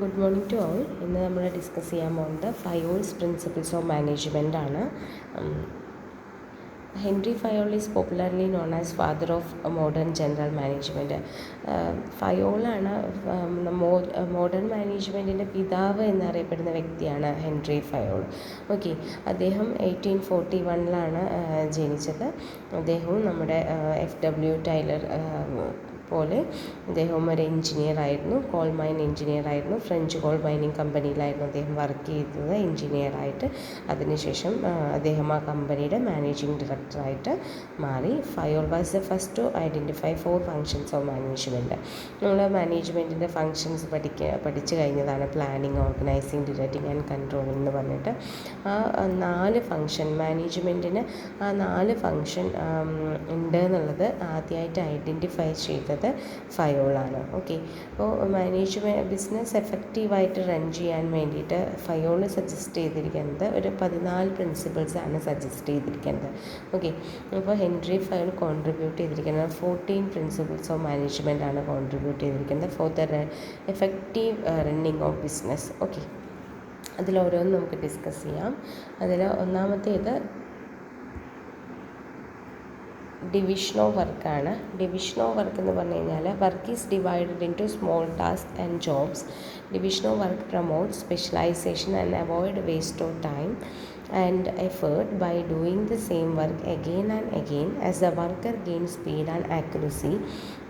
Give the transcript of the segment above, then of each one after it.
Good morning to all. ഇന്ന് നമ്മൾ discuss ചെയ്യാൻ പോകുന്നത് ഫയോൾസ് പ്രിൻസിപ്പിൾസ് ഓഫ് മാനേജ്മെൻ്റ് ആണ്. Henri Fayol is popularly known as father of modern general management. ഫയോളാണ് modern മാനേജ്മെൻറ്റിൻ്റെ പിതാവ് എന്നറിയപ്പെടുന്ന വ്യക്തിയാണ് ഹെൻറി ഫയോൾ. ഓക്കെ, അദ്ദേഹം 1841 ജനിച്ചത്. അദ്ദേഹവും നമ്മുടെ FW ടൈലർ പോലെ അദ്ദേഹം ഒരു എൻജിനീയർ ആയിരുന്നു. കോൾ മൈൻ എൻജിനീയർ ആയിരുന്നു. ഫ്രഞ്ച് കോൾ മൈനിങ് കമ്പനിയിലായിരുന്നു അദ്ദേഹം വർക്ക് ചെയ്തത് എൻജിനീയറായിട്ട്. അതിനുശേഷം അദ്ദേഹം ആ കമ്പനിയുടെ മാനേജിങ് ഡയറക്ടറായിട്ട് മാറി. Fayol was the first to identify 4 functions of management. നമ്മൾ മാനേജ്മെൻറ്റിൻ്റെ ഫങ്ഷൻസ് പഠിച്ചു കഴിഞ്ഞതാണ്. Planning, organising, directing and controlling എന്ന് പറഞ്ഞിട്ട് ആ 4 ഫങ്ഷൻ മാനേജ്മെൻറ്റിന് ആ 4 ഫങ്ഷൻ ഉണ്ട് എന്നുള്ളത് ആദ്യമായിട്ട് ഐഡൻറ്റിഫൈ ചെയ്തത് ഫയോളാണ്. ഓക്കെ, അപ്പോൾ ബിസിനസ് എഫക്റ്റീവായിട്ട് റൺ ചെയ്യാൻ വേണ്ടിയിട്ട് ഫയോൾ സജസ്റ്റ് ചെയ്തിരിക്കുന്നത് ഒരു 14 പ്രിൻസിപ്പിൾസാണ് സജസ്റ്റ് ചെയ്തിരിക്കുന്നത്. ഓക്കെ, അപ്പോൾ ഹെൻറി ഫയോൾ കോൺട്രിബ്യൂട്ട് ചെയ്തിരിക്കുന്നത് 14 പ്രിൻസിപ്പിൾസ് ഓഫ് മാനേജ്മെൻ്റ് ആണ് കോൺട്രിബ്യൂട്ട് ചെയ്തിരിക്കുന്നത് for the effective running of business. Okay, അതിലോരോന്നും നമുക്ക് ഡിസ്കസ് ചെയ്യാം. അതിൽ ഒന്നാമത്തേത് ഡിവിഷൻ ഓഫ് വർക്കാണ്. ഡിവിഷൻ ഓഫ് വർക്ക് എന്ന് പറഞ്ഞു കഴിഞ്ഞാൽ work is divided into small task and jobs. Division of work promote specialisation and avoid waste of time and effort by doing the same work again and again as the worker gains speed and accuracy.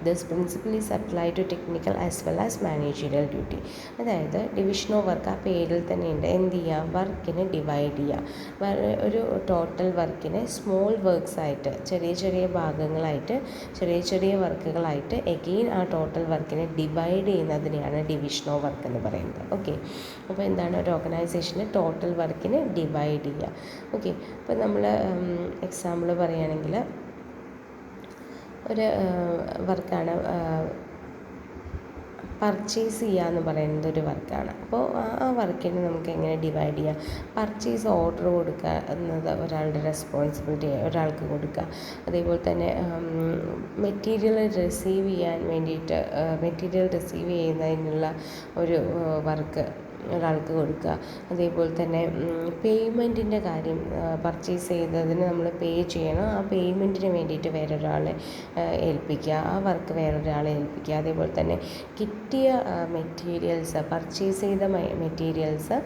This principle is applied to technical as well as managerial duty. അതായത് division of work ആ പേരിൽ തന്നെ ഉണ്ട്. എന്ത് ചെയ്യുക? വർക്കിനെ divide ചെയ്യുക. ഒരു ടോട്ടൽ വർക്കിനെ സ്മോൾ വർക്ക്സ് ആയിട്ട്, ചെറിയ ചെറിയ ഭാഗങ്ങളായിട്ട്, ചെറിയ ചെറിയ വർക്കുകളായിട്ട് എഗെയിൻ ആ ടോട്ടൽ വർക്കിനെ ഡിവൈഡ് ചെയ്യുന്നതിനെയാണ് ഡിവിഷൻ ഓഫ് വർക്ക് എന്ന് പറയുന്നത്. ഓക്കെ, അപ്പോൾ എന്താണ്? ഒരു ഓർഗനൈസേഷന് ടോട്ടൽ വർക്കിനെ ഡിവൈഡ് ചെയ്യുക. ഓക്കെ, ഇപ്പോൾ നമ്മൾ എക്സാമ്പിൾ പറയുകയാണെങ്കിൽ ഒരു വർക്കാണ് പർച്ചേസ് ചെയ്യുക എന്ന് പറയുന്നത് ഒരു വർക്കാണ്. അപ്പോൾ ആ വർക്കിനെ നമുക്ക് എങ്ങനെ ഡിവൈഡ് ചെയ്യാം? പർച്ചേസ് ഓർഡർ കൊടുക്കുക എന്നത് ഒരാളുടെ റെസ്പോൺസിബിലിറ്റി, ഒരാൾക്ക് കൊടുക്കുക. അതേപോലെ തന്നെ മെറ്റീരിയൽ റിസീവ് ചെയ്യാൻ വേണ്ടിയിട്ട്, മെറ്റീരിയൽ റിസീവ് ചെയ്യുന്നതിനുള്ള ഒരു വർക്ക് ഒരാൾക്ക് കൊടുക്കുക. അതേപോലെ തന്നെ പേയ്മെൻറ്റിൻ്റെ കാര്യം, പർച്ചേസ് ചെയ്തതിന് നമ്മൾ പേ ചെയ്യണം, ആ പേയ്മെൻറ്റിന് വേണ്ടിയിട്ട് വേറൊരാളെ ഏൽപ്പിക്കുക, ആ വർക്ക് വേറൊരാളെ ഏൽപ്പിക്കുക. അതേപോലെ തന്നെ കിട്ടിയ മെറ്റീരിയൽസ്, പർച്ചേസ് ചെയ്ത മെറ്റീരിയൽസ്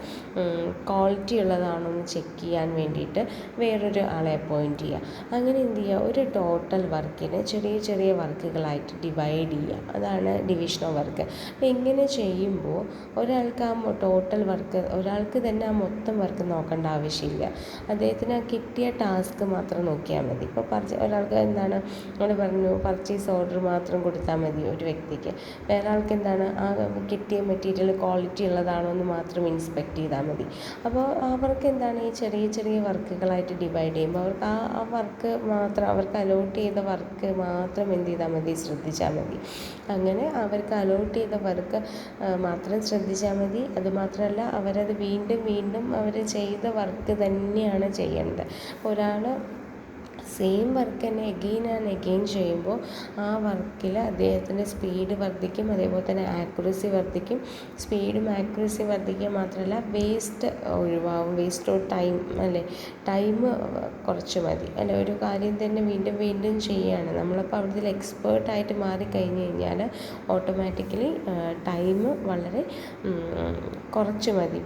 ക്വാളിറ്റി ഉള്ളതാണോ എന്ന് ചെക്ക് ചെയ്യാൻ വേണ്ടിയിട്ട് വേറൊരു ആളെ അപ്പോയിൻറ്റ് ചെയ്യുക. അങ്ങനെ എന്ത് ചെയ്യുക? ഒരു ടോട്ടൽ വർക്കിനെ ചെറിയ ചെറിയ വർക്കുകളായിട്ട് ഡിവൈഡ് ചെയ്യുക. അതാണ് ഡിവിഷൻ ഓഫ് വർക്ക്. അപ്പോൾ ഇങ്ങനെ ചെയ്യുമ്പോൾ ഒരാൾക്ക് ആ ടോട്ടൽ വർക്ക്, ഒരാൾക്ക് തന്നെ ആ മൊത്തം വർക്ക് നോക്കേണ്ട ആവശ്യമില്ല. അദ്ദേഹത്തിന് ആ കിട്ടിയ ടാസ്ക് മാത്രം നോക്കിയാൽ മതി. ഇപ്പോൾ ഒരാൾക്ക് എന്താണ്, നമ്മൾ പറഞ്ഞു പർച്ചേസ് ഓർഡർ മാത്രം കൊടുത്താൽ മതി ഒരു വ്യക്തിക്ക്. വേറെ ആൾക്ക് എന്താണ്, ആ കിട്ടിയ മെറ്റീരിയൽ ക്വാളിറ്റി ഉള്ളതാണോ എന്ന് മാത്രം ഇൻസ്പെക്ട് ചെയ്താൽ മതി. അപ്പോൾ അവർക്ക് എന്താണ്, ഈ ചെറിയ ചെറിയ വർക്കുകളായിട്ട് ഡിവൈഡ് ചെയ്യുമ്പോൾ അവർക്ക് ആ വർക്ക് മാത്രം, അവർക്ക് അലോട്ട് ചെയ്ത വർക്ക് മാത്രം എന്ത് ചെയ്താൽ മതി? ശ്രദ്ധിച്ചാൽ മതി. അങ്ങനെ അവർക്ക് അലോട്ട് ചെയ്ത വർക്ക് മാത്രം ശ്രദ്ധിച്ചാൽ മതി. അതുമാത്രമല്ല, അവരത് വീണ്ടും വീണ്ടും അവർ ചെയ്ത വർക്ക് തന്നെയാണ് ചെയ്യേണ്ടത്. ഒരാൾ സെയിം വർക്ക് തന്നെ എഗെയിൻ ആൻഡ് എഗെയിൻ ചെയ്യുമ്പോൾ ആ വർക്കിൽ അദ്ദേഹത്തിൻ്റെ സ്പീഡ് വർദ്ധിക്കും, അതേപോലെ തന്നെ ആക്യുറസി വർദ്ധിക്കും. സ്പീഡും ആക്യുറസി വർദ്ധിക്കുക മാത്രമല്ല, വേസ്റ്റ് ഒഴിവാകും, വേസ്റ്റ് ഓഫ് ടൈം, അല്ലേ? ടൈം കുറച്ച് മതി, അല്ലെ? ഒരു കാര്യം തന്നെ വീണ്ടും വീണ്ടും ചെയ്യുകയാണ് നമ്മളപ്പോൾ അവിടുത്തെ എക്സ്പേർട്ടായിട്ട് മാറിക്കഴിഞ്ഞ് കഴിഞ്ഞാൽ ഓട്ടോമാറ്റിക്കലി ടൈം വളരെ കുറച്ച് മതി,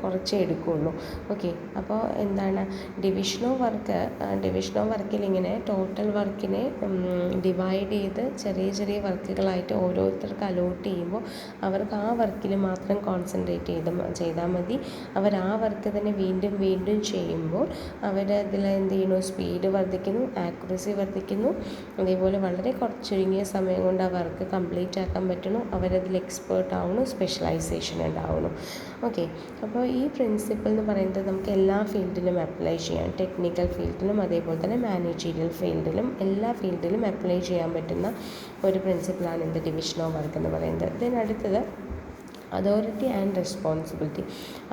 കുറച്ചേ എടുക്കുകയുള്ളൂ. ഓക്കെ, അപ്പോൾ എന്താണ് ഡിവിഷൻ ഓഫ് വർക്കിൽ ഇങ്ങനെ ടോട്ടൽ വർക്കിനെ ഡിവൈഡ് ചെയ്ത് ചെറിയ ചെറിയ വർക്കുകളായിട്ട് ഓരോരുത്തർക്ക് അലോട്ട് ചെയ്യുമ്പോൾ അവർക്ക് ആ വർക്കിൽ മാത്രം കോൺസെൻട്രേറ്റ് ചെയ്താൽ മതി. അവർ ആ വർക്ക് തന്നെ വീണ്ടും വീണ്ടും ചെയ്യുമ്പോൾ അവരതിൽ എന്ത് ചെയ്യുന്നു? സ്പീഡ് വർദ്ധിക്കുന്നു, ആക്യുറസി വർദ്ധിക്കുന്നു. അതേപോലെ വളരെ ചുരുങ്ങിയ സമയം കൊണ്ട് ആ വർക്ക് കംപ്ലീറ്റ് ആക്കാൻ പറ്റുന്നു. അവരതിൽ എക്സ്പേർട്ട് ആവുന്നു, സ്പെഷ്യലൈസേഷൻ ഉണ്ടാവുന്നു. ഓക്കെ, അപ്പോൾ ഈ പ്രിൻസിപ്പിൾ എന്ന് പറയുന്നത് നമുക്ക് എല്ലാ ഫീൽഡിലും അപ്ലൈ ചെയ്യാം. ടെക്നിക്കൽ ഫീൽഡിലും അതേപോലെ തന്നെ മാനേജീരിയൽ ഫീൽഡിലും, എല്ലാ ഫീൽഡിലും അപ്ലൈ ചെയ്യാൻ പറ്റുന്ന ഒരു പ്രിൻസിപ്പിളാണ് എന്ത്? ഡിവിഷൻ ഓഫ് വർക്ക് എന്ന് പറയുന്നത്. ദെൻ അടുത്തത് authority and responsibility.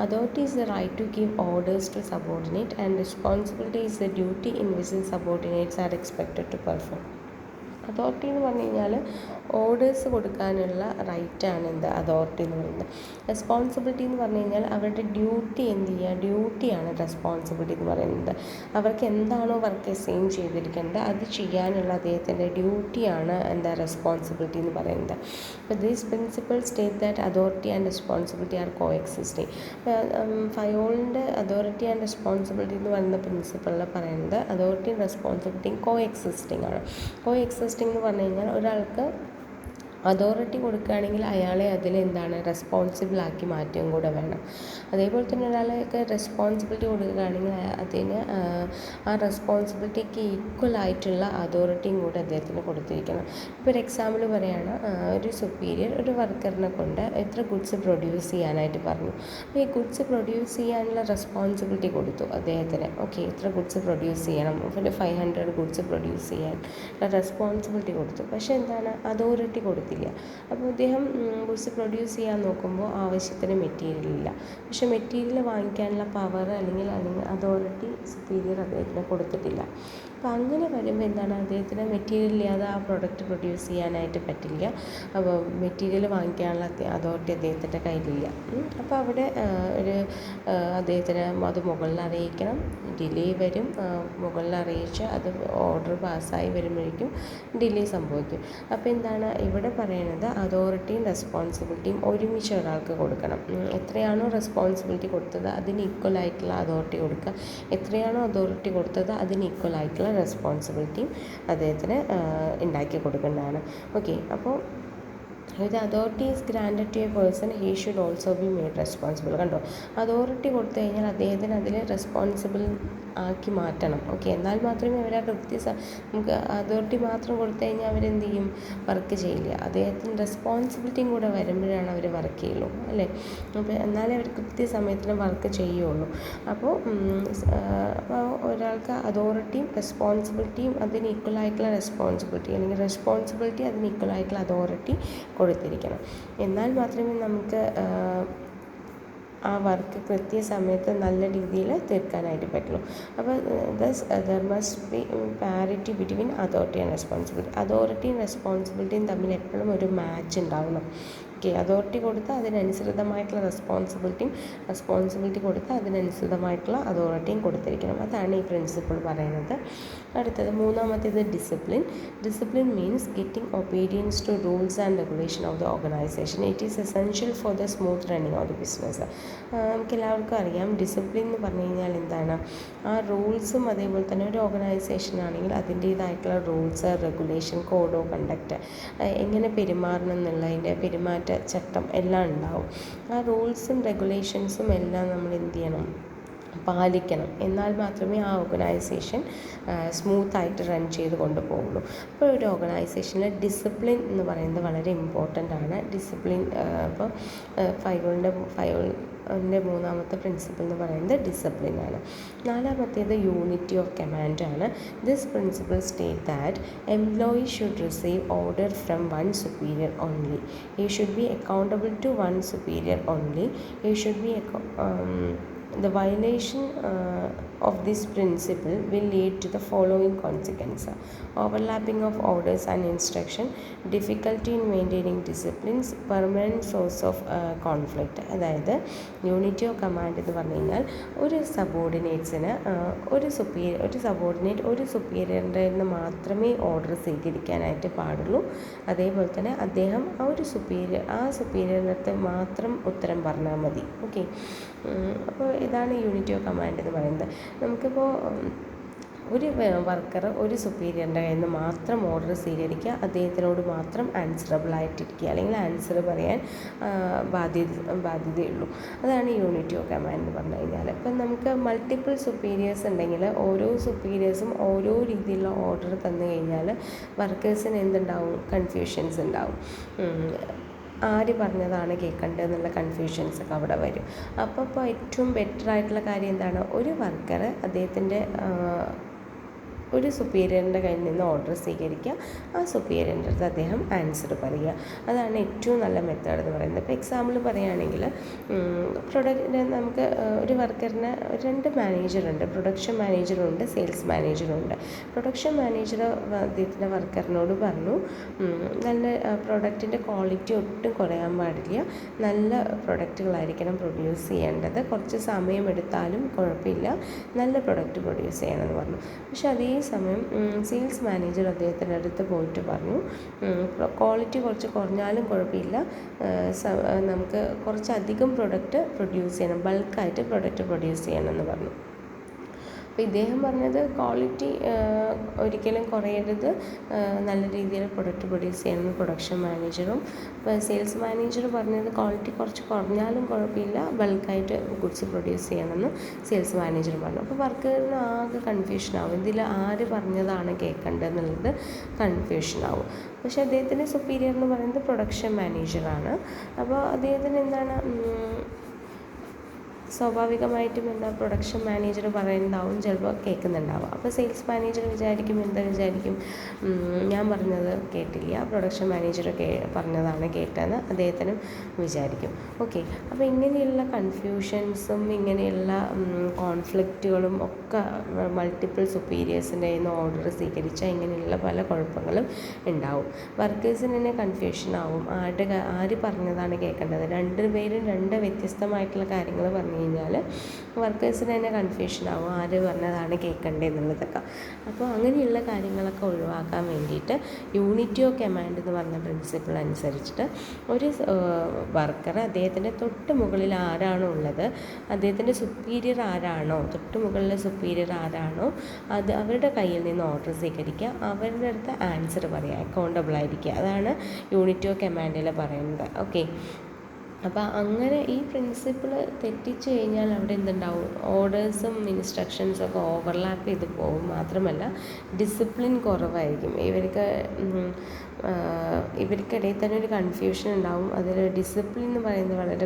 Authority is the right to give orders to subordinate and responsibility is the duty in which subordinates are expected to perform. Authority എന്ന് പറഞ്ഞു കഴിഞ്ഞാൽ ഓർഡേഴ്സ് കൊടുക്കാനുള്ള റൈറ്റാണ് എന്ത് അതോറിറ്റി എന്ന് പറയുന്നത്. റെസ്പോൺസിബിലിറ്റി എന്ന് പറഞ്ഞു കഴിഞ്ഞാൽ അവരുടെ ഡ്യൂട്ടി എന്ത് ചെയ്യുക, ഡ്യൂട്ടിയാണ് റെസ്പോൺസിബിലിറ്റി എന്ന് പറയുന്നത്. അവർക്ക് എന്താണോ വർക്ക് അസൈൻ ചെയ്തിരിക്കേണ്ടത് അത് ചെയ്യാനുള്ള അദ്ദേഹത്തിൻ്റെ ഡ്യൂട്ടിയാണ് എന്താ റെസ്പോൺസിബിലിറ്റി എന്ന് പറയുന്നത്. അപ്പോൾ these principle state that authority and responsibility are coexisting. ഫയോളിൻ്റെ അതോറിറ്റി ആൻഡ് റെസ്പോൺസിബിലിറ്റി എന്ന് പറയുന്ന പ്രിൻസിപ്പിളിൽ പറയുന്നത് അതോറിറ്റിയും റെസ്പോൺസിബിലിറ്റിയും കോ എക്സിസ്റ്റിംഗ് ആണ്. കോ എക്സിസ്റ്റിംഗ് എന്ന് പറഞ്ഞു കഴിഞ്ഞാൽ ഒരാൾക്ക് അതോറിറ്റി കൊടുക്കുകയാണെങ്കിൽ അയാളെ അതിലെന്താണ് റെസ്പോൺസിബിളാക്കി മാറ്റുകയും കൂടെ വേണം. അതേപോലെ തന്നെ ഒരാൾക്ക് റെസ്പോൺസിബിലിറ്റി കൊടുക്കുകയാണെങ്കിൽ അതിന് ആ റെസ്പോൺസിബിലിറ്റിക്ക് ഈക്വലായിട്ടുള്ള അതോറിറ്റിയും കൂടെ അദ്ദേഹത്തിന് കൊടുത്തിരിക്കണം. ഇപ്പോൾ ഒരു എക്സാമ്പിൾ പറയുകയാണ്, ഒരു സുപ്പീരിയർ ഒരു വർക്കറിനെ കൊണ്ട് എത്ര ഗുഡ്സ് പ്രൊഡ്യൂസ് ചെയ്യാനായിട്ട് പറഞ്ഞു. അപ്പോൾ ഈ ഗുഡ്സ് പ്രൊഡ്യൂസ് ചെയ്യാനുള്ള റെസ്പോൺസിബിലിറ്റി കൊടുത്തു അദ്ദേഹത്തിന്. ഓക്കെ, ഇത്ര ഗുഡ്സ് പ്രൊഡ്യൂസ് ചെയ്യണം, ഒരു 500 ഗുഡ്സ് പ്രൊഡ്യൂസ് ചെയ്യാൻ റെസ്പോൺസിബിലിറ്റി കൊടുത്തു. പക്ഷേ എന്താണ്, അതോറിറ്റി കൊടുത്തില്ല. അപ്പോൾ അദ്ദേഹം ഗുഡ്സ് പ്രൊഡ്യൂസ് ചെയ്യാൻ നോക്കുമ്പോൾ ആവശ്യത്തിന് മെറ്റീരിയൽ ഇല്ല. പക്ഷേ മെറ്റീരിയൽ വാങ്ങിക്കാനുള്ള പവർ അല്ലെങ്കിൽ അതോറിറ്റി സുപ്പീരിയർ അദ്ദേഹത്തിന് കൊടുത്തിട്ടില്ല. അപ്പോൾ അങ്ങനെ വരുമ്പോൾ എന്താണ്, അദ്ദേഹത്തിന് മെറ്റീരിയൽ ഇല്ലാതെ ആ പ്രൊഡക്റ്റ് പ്രൊഡ്യൂസ് ചെയ്യാനായിട്ട് പറ്റില്ല. അപ്പോൾ മെറ്റീരിയൽ വാങ്ങിക്കാനുള്ള അതോറിറ്റി അദ്ദേഹത്തിൻ്റെ കയ്യിലില്ല. അപ്പോൾ അവിടെ ഒരു അദ്ദേഹത്തിന് അത് മുകളിൽ അറിയിക്കണം, ഡിലേ വരും. മുകളിൽ അറിയിച്ച് അത് ഓർഡർ പാസ്സായി വരുമ്പോഴേക്കും ഡിലേ സംഭവിക്കും. അപ്പോൾ എന്താണ് ഇവിടെ പറയുന്നത്, അതോറിറ്റിയും റെസ്പോൺസിബിലിറ്റിയും ഒരുമിച്ച് ഒരാൾക്ക് കൊടുക്കണം. എത്രയാണോ റെസ്പോൺസിബിലിറ്റി കൊടുത്തത് അതിന് ഈക്വൽ ആയിട്ടുള്ള അതോറിറ്റി കൊടുക്കുക, എത്രയാണോ അതോറിറ്റി കൊടുത്തത് അതിന് ഈക്വൽ ആയിട്ടുള്ള റെസ്പോൺസിബിലിറ്റിയും അദ്ദേഹത്തിന് ഉണ്ടാക്കി കൊടുക്കേണ്ടതാണ്. ഓക്കെ, അപ്പോൾ ഇത് authority is granded to a person he should also be made responsible. കണ്ടോ, അതോറിറ്റി കൊടുത്തു കഴിഞ്ഞാൽ അദ്ദേഹത്തിന് അതിൽ റെസ്പോൺസിബിൾ ആക്കി മാറ്റണം. ഓക്കെ, എന്നാൽ മാത്രമേ അവർ ആ നമുക്ക് അതോറിറ്റി മാത്രം കൊടുത്തു കഴിഞ്ഞാൽ അവരെന്ത് ചെയ്യും, വർക്ക് ചെയ്യില്ല. അദ്ദേഹത്തിന് റെസ്പോൺസിബിലിറ്റിയും കൂടെ വരുമ്പോഴാണ് അവർ വർക്ക് ചെയ്യുള്ളൂ, അല്ലേ? അപ്പോൾ എന്നാലേ അവർ കൃത്യസമയത്തിന് വർക്ക് ചെയ്യുള്ളൂ. അപ്പോൾ ഒരാൾക്ക് അതോറിറ്റിയും റെസ്പോൺസിബിലിറ്റിയും അതിന് ഈക്വലായിട്ടുള്ള റെസ്പോൺസിബിലിറ്റി അല്ലെങ്കിൽ റെസ്പോൺസിബിലിറ്റി അതിന് ഈക്വലായിട്ടുള്ള അതോറിറ്റി കൊടുത്തിരിക്കണം. എന്നാൽ മാത്രമേ നമുക്ക് ആ വർക്ക് കൃത്യസമയത്ത് നല്ല രീതിയിൽ തീർക്കാനായിട്ട് പറ്റുള്ളൂ. അപ്പോൾ there must be parity between authority and responsibility. അതോറിറ്റിയും റെസ്പോൺസിബിലിറ്റിയും തമ്മിൽ എപ്പോഴും ഒരു മാച്ച് ഉണ്ടാവണം. ഓക്കെ, അതോറിറ്റി കൊടുത്താൽ അതിനനുസൃതമായിട്ടുള്ള റെസ്പോൺസിബിലിറ്റി കൊടുത്താൽ അതിനനുസൃതമായിട്ടുള്ള അതോറിറ്റിയും കൊടുത്തിരിക്കണം. അതാണ് ഈ പ്രിൻസിപ്പിൾ പറയുന്നത്. അടുത്തത് മൂന്നാമത്തേത് discipline means getting obedience to rules and regulation of the organisation. It is essential for the smooth running of the business. നമുക്ക് എല്ലാവർക്കും അറിയാം, ഡിസിപ്ലിൻ എന്ന് പറഞ്ഞു കഴിഞ്ഞാൽ എന്താണ്, ആ റൂൾസും അതേപോലെ തന്നെ ഒരു ഓർഗനൈസേഷൻ ആണെങ്കിൽ അതിൻ്റേതായിട്ടുള്ള rules, regulation, code of conduct, എങ്ങനെ പെരുമാറണം എന്നുള്ളതിൻ്റെ പെരുമാറ്റ ചട്ടം എല്ലാം ഉണ്ടാവും. ആ റൂൾസും റെഗുലേഷൻസും എല്ലാം നമ്മൾ എന്ത് ചെയ്യണം, പാലിക്കണം. എന്നാൽ മാത്രമേ ആ ഓർഗനൈസേഷൻ സ്മൂത്തായിട്ട് റൺ ചെയ്ത് കൊണ്ടുപോകുള്ളൂ. അപ്പോൾ ഒരു ഓർഗനൈസേഷനിൽ ഡിസിപ്ലിൻ എന്ന് പറയുന്നത് വളരെ ഇമ്പോർട്ടൻ്റ് ആണ്. ഡിസിപ്ലിൻ ഇപ്പോൾ ഫൈവലിൻ്റെ മൂന്നാമത്തെ പ്രിൻസിപ്പിൾ എന്ന് പറയുന്നത് ഡിസിപ്ലിനാണ്. നാലാമത്തേത് യൂണിറ്റി ഓഫ് കമാൻഡ് ആണ്. This principle state that employee should receive order from one superior only. He should be accountable to one superior only. He should be The violation of this principle will lead to the following consequences: overlapping of orders and instruction, difficulty in maintaining disciplines, permanent source of conflict. അതായത് unity of command എന്ന് പറഞ്ഞു കഴിഞ്ഞാൽ ഒരു സബോർഡിനേറ്റ്സിന് ഒരു subordinate ഒരു സുപ്പീരിയറിൻ്റെ നിന്ന് മാത്രമേ order സ്വീകരിക്കാനായിട്ട് പാടുള്ളൂ. അതേപോലെ തന്നെ അദ്ദേഹം ആ സുപ്പീരിയറിനടുത്ത് മാത്രം ഉത്തരം പറഞ്ഞാൽ മതി. ഓക്കെ, അപ്പോൾ ഇതാണ് യൂണിറ്റി ഓഫ് കമാൻഡ് എന്ന് പറയുന്നത്. നമുക്കിപ്പോൾ ഒരു വർക്കർ ഒരു സുപ്പീരിയറിൻ്റെ കയ്യിൽ നിന്ന് മാത്രം ഓർഡർ സ്വീകരിക്കുക, അദ്ദേഹത്തിനോട് മാത്രം ആൻസറബിൾ ആയിട്ടിരിക്കുക, അല്ലെങ്കിൽ ആൻസർ പറയാൻ ബാധ്യതയുള്ളൂ. അതാണ് യൂണിറ്റി ഓഫ് കമാൻഡ് എന്ന് പറഞ്ഞു കഴിഞ്ഞാൽ. ഇപ്പം നമുക്ക് മൾട്ടിപ്പിൾ സുപ്പീരിയേഴ്സ് ഉണ്ടെങ്കിൽ ഓരോ സുപ്പീരിയേഴ്സും ഓരോ രീതിയിലുള്ള ഓർഡർ തന്നു കഴിഞ്ഞാൽ വർക്കേഴ്സിന് എന്തുണ്ടാവും, കൺഫ്യൂഷൻസ് ഉണ്ടാവും. ആര് പറഞ്ഞതാണ് കേൾക്കേണ്ടത് എന്നുള്ള കൺഫ്യൂഷൻസൊക്കെ അവിടെ വരും. അപ്പോൾ ഏറ്റവും ബെറ്റർ ആയിട്ടുള്ള കാര്യം എന്താണ്, ഒരു വർക്കർ അദ്ദേഹത്തിൻ്റെ ഒരു സുപ്പീരിയറിൻ്റെ കയ്യിൽ നിന്ന് ഓർഡർ സ്വീകരിക്കുക, ആ സുപ്പീരിയറിൻ്റെ അടുത്ത് അദ്ദേഹം ആൻസർ പറയുക. അതാണ് ഏറ്റവും നല്ല മെത്തേഡ് എന്ന് പറയുന്നത്. ഇപ്പോൾ എക്സാമ്പിൾ പറയുകയാണെങ്കിൽ നമുക്ക് ഒരു വർക്കറിന് 2 മാനേജറുണ്ട്, പ്രൊഡക്ഷൻ മാനേജറുണ്ട്, സെയിൽസ് മാനേജറുണ്ട്. പ്രൊഡക്ഷൻ മാനേജർ അദ്ദേഹത്തിൻ്റെ വർക്കറിനോട് പറഞ്ഞു, നല്ല പ്രൊഡക്റ്റിൻ്റെ ക്വാളിറ്റി ഒട്ടും കുറയാൻ പാടില്ല, നല്ല പ്രൊഡക്റ്റുകളായിരിക്കണം പ്രൊഡ്യൂസ് ചെയ്യേണ്ടത്, കുറച്ച് സമയമെടുത്താലും കുഴപ്പമില്ല, നല്ല പ്രൊഡക്റ്റ് പ്രൊഡ്യൂസ് ചെയ്യണമെന്ന് പറഞ്ഞു. പക്ഷെ അതേസമയം സെയിൽസ് മാനേജർ അദ്ദേഹത്തിൻ്റെ അടുത്ത് പോയിട്ട് പറഞ്ഞു, ക്വാളിറ്റി കുറച്ച് കുറഞ്ഞാലും കുഴപ്പമില്ല, നമുക്ക് കുറച്ചധികം പ്രൊഡക്റ്റ് പ്രൊഡ്യൂസ് ചെയ്യണം, ബൾക്കായിട്ട് പ്രൊഡക്റ്റ് പ്രൊഡ്യൂസ് ചെയ്യണം എന്ന് പറഞ്ഞു. അപ്പോൾ ഇദ്ദേഹം പറഞ്ഞത് ക്വാളിറ്റി ഒരിക്കലും കുറയരുത്, നല്ല രീതിയിൽ പ്രൊഡക്റ്റ് പ്രൊഡ്യൂസ് ചെയ്യണമെന്ന് പ്രൊഡക്ഷൻ മാനേജറും, സെയിൽസ് മാനേജർ പറഞ്ഞത് ക്വാളിറ്റി കുറച്ച് കുറഞ്ഞാലും കുഴപ്പമില്ല, ബൾക്കായിട്ട് ഗുഡ്സ് പ്രൊഡ്യൂസ് ചെയ്യണമെന്ന് സെയിൽസ് മാനേജർ പറഞ്ഞു. അപ്പോൾ വർക്കറിന് ആകെ കൺഫ്യൂഷനാവും, ഇതിൽ ആര് പറഞ്ഞതാണ് കേൾക്കേണ്ടതെന്നുള്ളത് കൺഫ്യൂഷനാവും. പക്ഷേ അദ്ദേഹത്തിൻ്റെ സുപ്പീരിയർ എന്ന് പറയുന്നത് പ്രൊഡക്ഷൻ മാനേജറാണ്. അപ്പോൾ അദ്ദേഹത്തിന് എന്താണ് സ്വാഭാവികമായിട്ടും പ്രൊഡക്ഷൻ മാനേജർ പറയുന്നതാവും ചിലപ്പോൾ കേൾക്കുന്നുണ്ടാവുക. അപ്പോൾ സെയിൽസ് മാനേജർ എന്താ വിചാരിക്കും, ഞാൻ പറഞ്ഞത് കേട്ടില്ല, പ്രൊഡക്ഷൻ മാനേജർ പറഞ്ഞതാണ് കേട്ടതെന്ന് അദ്ദേഹത്തിനും വിചാരിക്കും. ഓക്കെ, അപ്പോൾ ഇങ്ങനെയുള്ള കൺഫ്യൂഷൻസും ഇങ്ങനെയുള്ള കോൺഫ്ലിക്റ്റുകളും ഒക്കെ മൾട്ടിപ്പിൾ സുപ്പീരിയേഴ്സിൻ്റെ കയ്യിൽ നിന്ന് ഓർഡർ സ്വീകരിച്ചാൽ ഇങ്ങനെയുള്ള പല കുഴപ്പങ്ങളും ഉണ്ടാവും. വർക്കേഴ്സിന് തന്നെ കൺഫ്യൂഷനാവും, ആര് പറഞ്ഞതാണ് കേൾക്കേണ്ടത്. 2 പേരും 2 വ്യത്യസ്തമായിട്ടുള്ള കാര്യങ്ങൾ പറഞ്ഞു കഴിഞ്ഞാൽ വർക്കേഴ്സിന് തന്നെ കൺഫ്യൂഷനാവും, ആര് പറഞ്ഞതാണ് കേൾക്കേണ്ടത് എന്നുള്ളതൊക്കെ. അപ്പോൾ അങ്ങനെയുള്ള കാര്യങ്ങളൊക്കെ ഒഴിവാക്കാൻ വേണ്ടിയിട്ട് യൂണിറ്റി ഓഫ് കമാൻഡ് എന്ന് പറഞ്ഞ പ്രിൻസിപ്പിൾ അനുസരിച്ചിട്ട് ഒരു വർക്കർ അദ്ദേഹത്തിൻ്റെ തൊട്ട് മുകളിൽ ആരാണോ ഉള്ളത്, അദ്ദേഹത്തിൻ്റെ സുപ്പീരിയർ ആരാണോ, തൊട്ട് മുകളിലെ സുപ്പീരിയർ ആരാണോ അത് അവരുടെ കയ്യിൽ നിന്ന് ഓർഡർ സ്വീകരിക്കുക, അവരുടെ അടുത്ത് ആൻസർ പറയുക, അക്കൗണ്ടബിൾ ആയിരിക്കുക. അതാണ് യൂണിറ്റി ഓഫ് കമാൻഡിൽ പറയുന്നത്. ഓക്കെ, അപ്പോൾ അങ്ങനെ ഈ പ്രിൻസിപ്പിൾ തെറ്റിച്ച് കഴിഞ്ഞാൽ അവിടെ എന്തുണ്ടാവും, ഓർഡേഴ്സും ഇൻസ്ട്രക്ഷൻസും ഒക്കെ ഓവർലാപ്പ് ചെയ്ത് പോകും. മാത്രമല്ല ഡിസിപ്ലിൻ കുറവായിരിക്കും. ഇവർക്കിടയിൽ തന്നെ ഒരു കൺഫ്യൂഷൻ ഉണ്ടാവും. അതിൽ ഡിസിപ്ലിൻ എന്ന് പറയുന്നത് വളരെ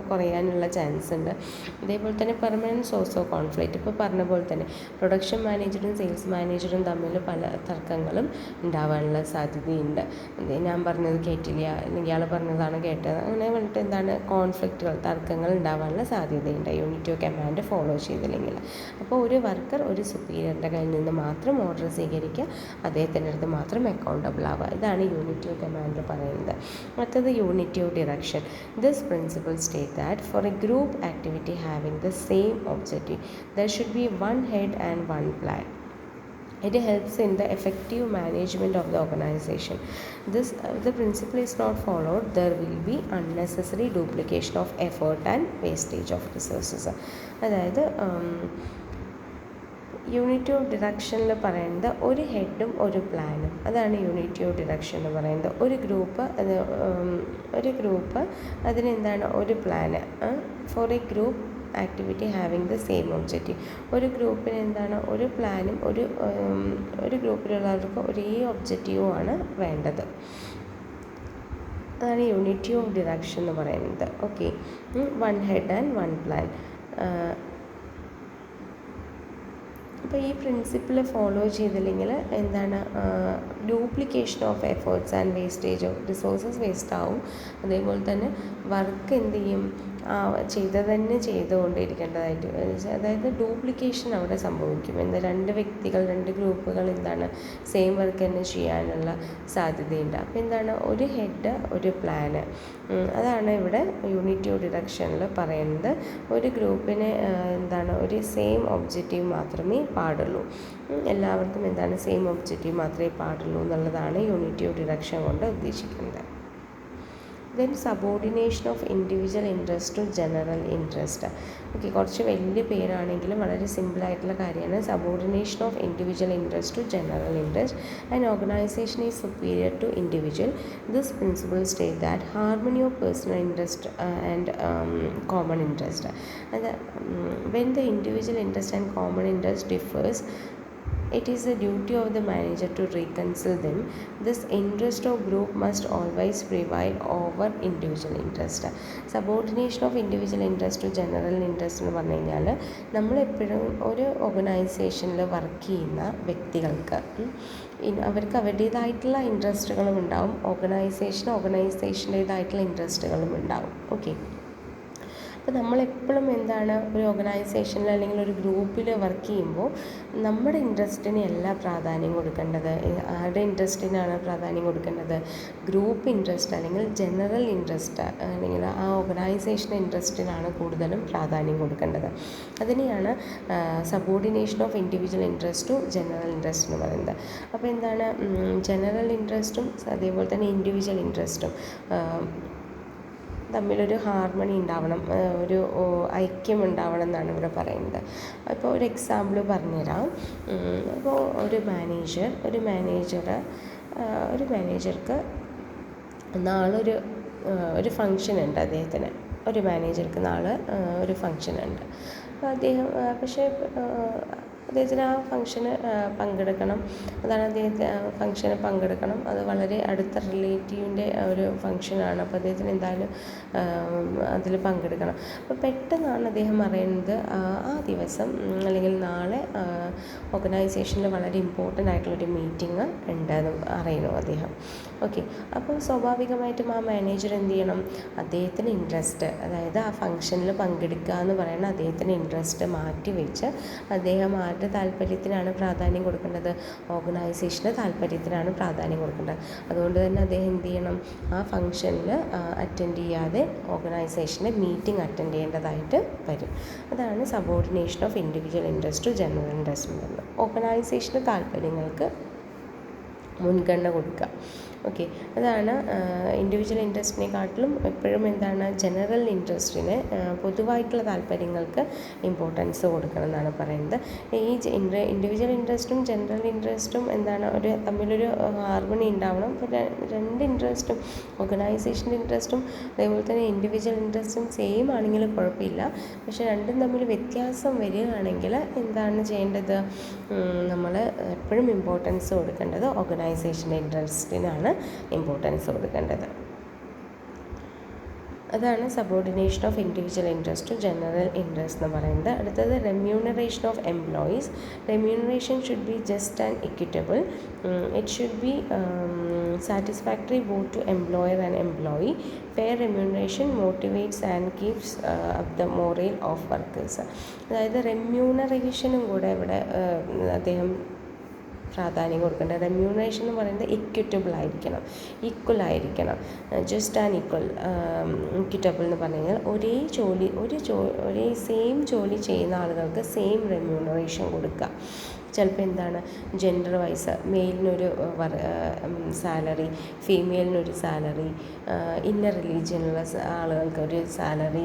കുറയാനുള്ള ചാൻസ് ഉണ്ട്. അതേപോലെ തന്നെ പെർമനൻറ്റ് സോഴ്സ് ഓഫ് കോൺഫ്ലിക്റ്റ്, ഇപ്പോൾ പറഞ്ഞ പോലെ തന്നെ പ്രൊഡക്ഷൻ മാനേജറും സെയിൽസ് മാനേജറും തമ്മിൽ പല തർക്കങ്ങളും ഉണ്ടാവാനുള്ള സാധ്യതയുണ്ട്. ഞാൻ പറഞ്ഞത് കേട്ടില്ല, അല്ലെങ്കിൽ ഇയാൾ പറഞ്ഞതാണ് കേട്ടത്, അങ്ങനെ പറഞ്ഞിട്ട് കോൺഫ്ലിക്റ്റുകൾ, തർക്കങ്ങൾ ഉണ്ടാവാനുള്ള സാധ്യതയുണ്ട് യൂണിറ്റി ഓഫ് കമാൻഡ് ഫോളോ ചെയ്തില്ലെങ്കിൽ. അപ്പോൾ ഒരു വർക്കർ ഒരു സുപ്പീരിയറിൻ്റെ കയ്യിൽ നിന്ന് മാത്രം ഓർഡർ സ്വീകരിക്കുക, അദ്ദേഹത്തിൻ്റെ അടുത്ത് മാത്രം അക്കൗണ്ടബിൾ ആവുക. ഇതാണ് യൂണിറ്റി ഓഫ് കമാൻഡിൽ പറയുന്നത്. മറ്റത് unity of direction. This principle state that for a group activity having the same objective there should be one head and one plan. It helps in the effective management of the organization. The principle is not followed, there will be unnecessary duplication of effort and wastage of resources. അതായത് unity of ഡിറക്ഷനിൽ പറയുന്നത് ഒരു ഹെഡും ഒരു പ്ലാനും, അതാണ് unity of direction എന്ന് പറയുന്നത്. ഒരു group അതിനെന്താണ് ഒരു plan for a group activity having the same objective. ഒരു ഗ്രൂപ്പിന് എന്താണ് ഒരു പ്ലാനും ഒരു ഗ്രൂപ്പിലുള്ളവർക്ക് ഒരേ ഒബ്ജക്റ്റീവുമാണ് വേണ്ടത്. അതാണ് യൂണിറ്റി ഓഫ് ഡിറക്ഷൻ എന്ന് പറയുന്നത്. Okay, one head and one plan. അപ്പോൾ ഈ പ്രിൻസിപ്പിൾ ഫോളോ ചെയ്തില്ലെങ്കിൽ duplication of efforts and wastage of resources waste ആവും. അതേപോലെ തന്നെ വർക്ക് എന്ത് ചെയ്യും, ചെയ്തത് തന്നെ ചെയ്തുകൊണ്ടിരിക്കേണ്ടതായിട്ട്, അതായത് ഡ്യൂപ്ലിക്കേഷൻ അവിടെ സംഭവിക്കും. 2 വ്യക്തികൾ 2 ഗ്രൂപ്പുകൾ സെയിം വർക്ക് തന്നെ ചെയ്യാനുള്ള സാധ്യതയുണ്ട്. അപ്പോൾ ഒരു ഹെഡ് ഒരു പ്ലാന്, അതാണ് ഇവിടെ യൂണിറ്റി ഓഫ് ഡിറക്ഷനിൽ പറയുന്നത്. ഒരു ഗ്രൂപ്പിന് ഒരു സെയിം ഒബ്ജക്റ്റീവ് മാത്രമേ പാടുള്ളൂ, എല്ലാവർക്കും സെയിം ഒബ്ജക്റ്റീവ് മാത്രമേ പാടുള്ളൂ എന്നുള്ളതാണ് യൂണിറ്റി ഓഫ് ഡിറക്ഷൻ കൊണ്ട് ഉദ്ദേശിക്കുന്നത്. Then subordination of individual interest to general interest. Okay, കുറച്ച് വലിയ പേരാണെങ്കിലും വളരെ സിമ്പിളായിട്ടുള്ള കാര്യമാണ്. Subordination of individual interest to general interest. And organisation is superior to individual. This principle state that harmony of personal interest and common interest. When the individual interest and common interest differs, it is the duty of the manager to reconcile them. This interest of group must always prevail over individual interest. Subordination of individual interest to general interest എന്ന് പറഞ്ഞു കഴിഞ്ഞാൽ നമ്മളെപ്പോഴും ഒരു ഓർഗനൈസേഷനിൽ work ചെയ്യുന്ന വ്യക്തികൾക്ക് അവർക്ക് അവരുടേതായിട്ടുള്ള ഇൻട്രസ്റ്റുകളും ഉണ്ടാവും, ഓർഗനൈസേഷൻ്റേതായിട്ടുള്ള ഇൻട്രസ്റ്റുകളും ഉണ്ടാവും. ഓക്കെ, അപ്പോൾ നമ്മളെപ്പോഴും എന്താണ് ഒരു ഓർഗനൈസേഷനിൽ അല്ലെങ്കിൽ ഒരു ഗ്രൂപ്പിൽ വർക്ക് ചെയ്യുമ്പോൾ നമ്മുടെ ഇൻട്രസ്റ്റിന് അല്ല പ്രാധാന്യം കൊടുക്കേണ്ടത്. ആരുടെ ഇൻട്രസ്റ്റിനാണ് പ്രാധാന്യം കൊടുക്കേണ്ടത്? ഗ്രൂപ്പ് ഇൻട്രസ്റ്റ് അല്ലെങ്കിൽ ജനറൽ ഇൻട്രസ്റ്റ് അല്ലെങ്കിൽ ആ ഓർഗനൈസേഷൻ ഇൻട്രസ്റ്റിനാണ് കൂടുതലും പ്രാധാന്യം കൊടുക്കേണ്ടത്. അതിനെയാണ് subordination of individual interest to general interest എന്ന് പറയുന്നത്. അപ്പോൾ എന്താണ് ജനറൽ ഇൻട്രസ്റ്റും അതേപോലെ തന്നെ ഇൻഡിവിജ്വൽ ഇൻട്രസ്റ്റും തമ്മിലൊരു ഹാർമണി ഉണ്ടാവണം, ഒരു ഐക്യം ഉണ്ടാവണം എന്നാണ് ഇവിടെ പറയുന്നത്. അപ്പോൾ ഒരു എക്സാമ്പിൾ പറഞ്ഞുതരാം. അപ്പോൾ ഒരു മാനേജർക്ക് നാളൊരു ഫങ്ഷൻ ഉണ്ട്. ഒരു മാനേജർക്ക് നാളെ ഒരു ഫങ്ഷൻ ഉണ്ട്. അപ്പോൾ അദ്ദേഹത്തിന് ആ ഫങ്ഷന് പങ്കെടുക്കണം. അത് വളരെ അടുത്ത റിലേറ്റീവിൻ്റെ ഒരു ഫങ്ഷനാണ്. അപ്പോൾ അദ്ദേഹത്തിന് എന്തായാലും അതിൽ പങ്കെടുക്കണം. അപ്പോൾ പെട്ടെന്നാണ് അദ്ദേഹം അറിയുന്നത് ആ ദിവസം അല്ലെങ്കിൽ നാളെ ഓർഗനൈസേഷനിൽ വളരെ ഇമ്പോർട്ടൻ്റ് ആയിട്ടുള്ളൊരു മീറ്റിംഗ് ഉണ്ടെന്ന് അറിയണു അദ്ദേഹം. ഓക്കെ, അപ്പോൾ സ്വാഭാവികമായിട്ടും ആ മാനേജർ എന്ത് ചെയ്യണം? അദ്ദേഹത്തിന് ഇൻട്രസ്റ്റ്, അതായത് ആ ഫങ്ഷനിൽ പങ്കെടുക്കുക എന്ന് പറയുന്ന അദ്ദേഹത്തിന് ഇൻട്രസ്റ്റ് മാറ്റി വെച്ച് അദ്ദേഹം ആരുടെ താല്പര്യത്തിനാണ് പ്രാധാന്യം കൊടുക്കേണ്ടത്? ഓർഗനൈസേഷൻ്റെ താല്പര്യത്തിനാണ് പ്രാധാന്യം കൊടുക്കേണ്ടത്. അതുകൊണ്ട് തന്നെ അദ്ദേഹം എന്ത് ചെയ്യണം? ആ ഫങ്ഷനിൽ അറ്റൻഡ് ചെയ്യാതെ ഓർഗനൈസേഷൻ്റെ മീറ്റിംഗ് അറ്റൻഡ് ചെയ്യേണ്ടതായിട്ട് വരും. അതാണ് subordination of individual interest to general interest എന്ന് പറയുന്നത്. ഓർഗനൈസേഷൻ്റെ താല്പര്യങ്ങൾക്ക് മുൻഗണന കൊടുക്കുക. ഓക്കെ, അതാണ് ഇൻഡിവിജ്വൽ ഇൻട്രസ്റ്റിനെക്കാട്ടിലും എപ്പോഴും എന്താണ് ജനറൽ ഇൻട്രസ്റ്റിന്, പൊതുവായിട്ടുള്ള താല്പര്യങ്ങൾക്ക് ഇമ്പോർട്ടൻസ് കൊടുക്കണം എന്നാണ് പറയുന്നത്. ഈ ഇൻഡിവിജ്വൽ ഇൻട്രസ്റ്റും ജനറൽ ഇൻട്രസ്റ്റും എന്താണ് തമ്മിലൊരു ഹാർമണി ഉണ്ടാവണം. അപ്പോൾ രണ്ട് ഇൻട്രസ്റ്റും, ഓർഗനൈസേഷൻ്റെ ഇൻട്രസ്റ്റും അതേപോലെ തന്നെ ഇൻഡിവിജ്വൽ ഇൻട്രസ്റ്റും സെയിം ആണെങ്കിൽ കുഴപ്പമില്ല. പക്ഷേ രണ്ടും തമ്മിൽ വ്യത്യാസം വരികയാണെങ്കിൽ എന്താണ് ചെയ്യേണ്ടത്? നമ്മൾ എപ്പോഴും ഇമ്പോർട്ടൻസ് കൊടുക്കേണ്ടത് ഓർഗനൈസേഷൻ്റെ ഇൻട്രസ്റ്റിനാണ് ഇമ്പോർട്ടൻസ് കൊടുക്കേണ്ടത്. അതാണ് subordination of individual interest to general interest എന്ന് പറയുന്നത്. അടുത്തത് remuneration of employees. Remuneration should be just and equitable. It should be satisfactory both to employer and employee. Fair remuneration motivates and keeps up the morale of workers. അതായത് റെമ്യൂണറേഷനും കൂടെ ഇവിടെ അദ്ദേഹം പ്രാധാന്യം കൊടുക്കേണ്ടത്. റെമ്യൂണറേഷൻ എന്ന് പറയുന്നത് ഇക്വിറ്റബിൾ ആയിരിക്കണം, ഈക്വൽ ആയിരിക്കണം. Just and equal. ഇക്വിറ്റബിൾ എന്ന് പറഞ്ഞു കഴിഞ്ഞാൽ ഒരേ സെയിം ജോലി ചെയ്യുന്ന ആളുകൾക്ക് സെയിം റെമ്യൂണറേഷൻ കൊടുക്കുക. ചിലപ്പോൾ എന്താണ് ജെൻഡർ വൈസ് മെയിലിനൊരു സാലറി, ഫീമെയിലിനൊരു സാലറി, ഇന്നർ റിലീജിയനുള്ള ആളുകൾക്ക് ഒരു സാലറി,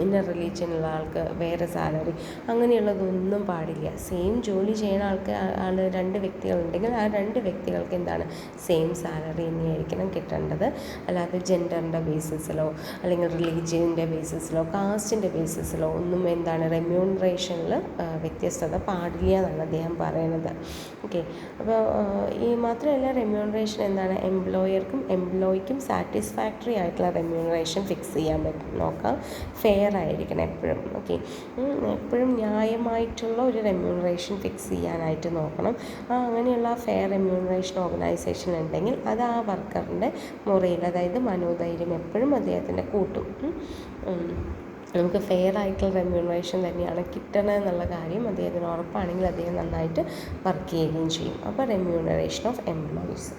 ഇന്നർ റിലീജിയനുള്ള ആൾക്ക് വേറെ സാലറി, അങ്ങനെയുള്ളതൊന്നും പാടില്ല. സെയിം ജോലി ചെയ്യുന്ന രണ്ട് വ്യക്തികളുണ്ടെങ്കിൽ ആ രണ്ട് വ്യക്തികൾക്ക് എന്താണ് സെയിം സാലറി തന്നെയായിരിക്കണം കിട്ടേണ്ടത്. അല്ലാതെ ജെൻഡറിൻ്റെ ബേസിസിലോ അല്ലെങ്കിൽ റിലീജിയൻ്റെ ബേസിസിലോ കാസ്റ്റിൻ്റെ ബേസിസിലോ ഒന്നും എന്താണ് റെമ്യൂണറേഷനിൽ വ്യത്യസ്തത പാടില്ല എന്നാണ് അദ്ദേഹം പറയുന്നത്. ഓക്കെ, അപ്പോൾ ഈ മാത്രമല്ല റെമ്യൂണറേഷൻ എന്താണ് എംപ്ലോയർക്കും എംപ്ലോയിക്കും സാറ്റിസ്ഫാക്ടറി ആയിട്ടുള്ള റെമ്യൂണറേഷൻ ഫിക്സ് ചെയ്യാൻ നോക്കാം. ഫെയർ ആയിരിക്കണം എപ്പോഴും. ഓക്കെ, എപ്പോഴും ന്യായമായിട്ടുള്ള ഒരു റെമ്യൂണറേഷൻ ഫിക്സ് ചെയ്യാനായിട്ട് നോക്കണം. അങ്ങനെയുള്ള ഫെയർ റെമ്യൂണറേഷൻ ഓർഗനൈസേഷൻ ഉണ്ടെങ്കിൽ അത് ആ വർക്കറിൻ്റെ മുറയിൽ, അതായത് മനോധൈര്യം എപ്പോഴും അദ്ദേഹത്തിൻ്റെ കൂട്ടും. നമുക്ക് ഫെയർ ആയിട്ടുള്ള റെമ്യൂണറേഷൻ തന്നെയാണ് കിട്ടണത് എന്നുള്ള കാര്യം അദ്ദേഹത്തിന് ഉറപ്പാണെങ്കിൽ അദ്ദേഹം നന്നായിട്ട് വർക്ക് ചെയ്യുകയും ചെയ്യും. അപ്പോൾ റെമ്യൂണറേഷൻ ഓഫ് എംപ്ലോയീസ്.